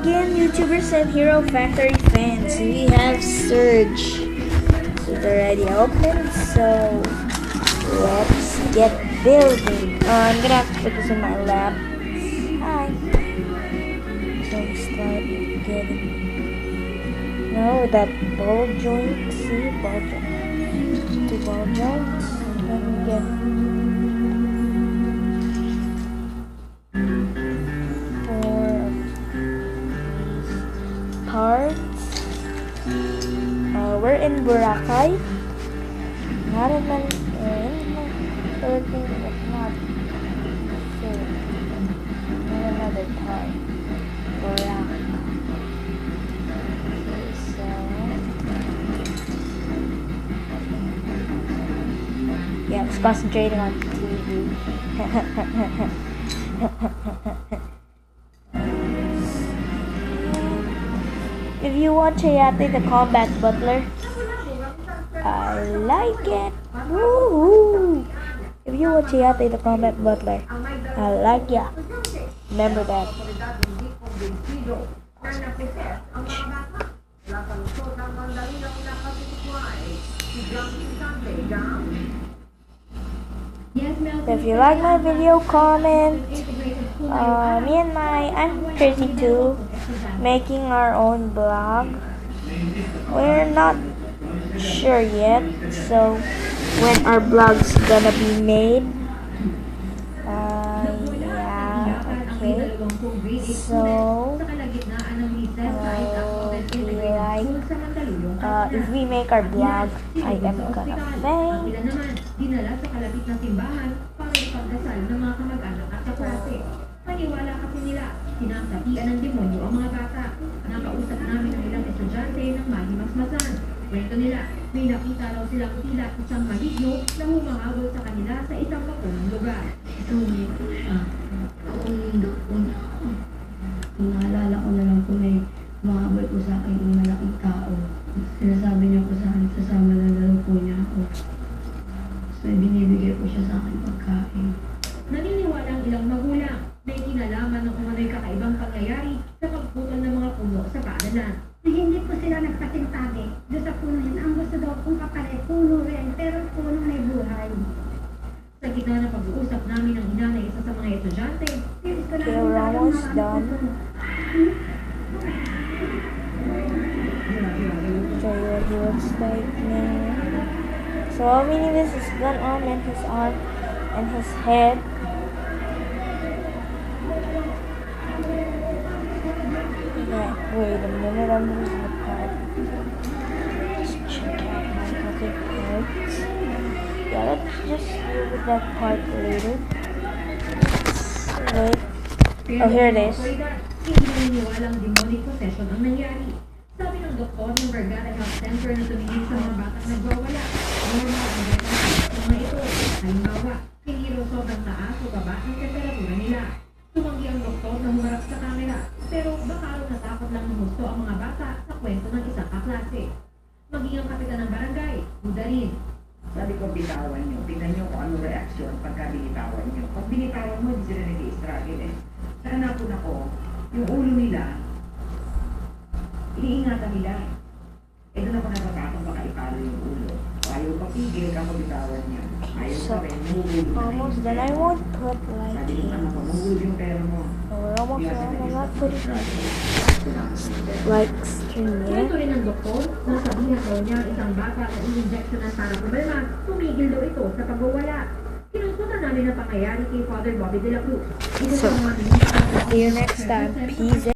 again, YouTubers and Hero Factory fans. We have Surge. It's already open, so let's get building. I'm gonna have to put this in my lap. Hi. So we start getting. No, that ball joint. See, ball joint. 2 ball joints. Then we get. Parts. We're in Boracay. Not in the Philippines, but not sure. In another part. Boracay. So yeah, it's concentrating on TV. If you watch Hayate the Combat Butler, I like it. Woohoo! If you watch Hayate the Combat Butler, I like ya. Remember that. If you like my video, comment. I'm crazy too, making our own blog. We're not sure yet, so when our blog's gonna be made. Yeah, okay. So if we make our blog, I am gonna thank dinala sa kalapit ng simbahan para ipagdasal ng mga kamag-anak at kaklase. Paniwala kasi nila, sinasapian ng demonyo ang mga bata. Nakausap namin ang ilang estudyante ng mahimasmasan. Kwento nila, may nakita raw silang tila isang maligno na humahabol sa kanila sa isang mapunong lugar. Naalala ko na lang po may mahabol po sa akin yung malaking tao. Sinasabi niya po sa akin, sasama na daw po niya ako. So, binibigay po siya sa akin pagkain. Naniniwala ang ilang magulang na kinalaman ng umano'y kakaibang pangyayari sa pagputol ng mga puno sa paaralan. Hindi po sila nagpasintabi doon sa puno yun. Ang gusto daw kung kapalay, puno rin, pero puno may buhay. Sa gitna ng pag-uusap namin ng ina ng isa sa mga estudyante, Okay, we're almost done. So what he looks like now. So all we need is his gun arm and his arm and his head. Yeah, wait a minute, I'm losing the part. Let's check out my other parts. Yeah, let's just deal with that part later. Wait. Oh, here it is. Hindi naniniwalang demonic possession ang nangyari. Sabi ng doktor ng Vergara Health Center na tumingin sa mga batang nagwawala, normal ang mga ito. Halimbawa, hindi raw sobrang taas o baba ang temperatura nila. Tumanggi ang doktor na humarap sa kamera, pero baka raw natakot lang ng gusto ang mga bata sa kwento ng isang kaklase. Maging ang kapitan ng barangay, Buda rin. Sabi ko, bitawan nyo. Tingnan nyo kung anong reaksyon pagka binitawan nyo. Pag binitawan mo, hindi sila nag-i-struggle eh. Sa anak ko na ko, yung ulo nila, iniingatan nila. Eh doon ako natatakot baka ipalo yung ulo. Ayaw papigil ka bitawan niya. Ayaw So, pa rin, nahulog na almost yung done. I pera. won't put like Sabi ng anak ko, nahulog yung pera mo. we're almost Kaya done. sila I'm not putting nag-i-struggle. like string Kwento yet. rin ng doktor na sabihan daw niya ang isang bata na in-injectionan para kumalma, tumigil daw ito sa pagwawala. Kinunsultan namin ang pangyayari kay Father Bobby de la Cruz. Isa So, sa mga see you next time. Peace.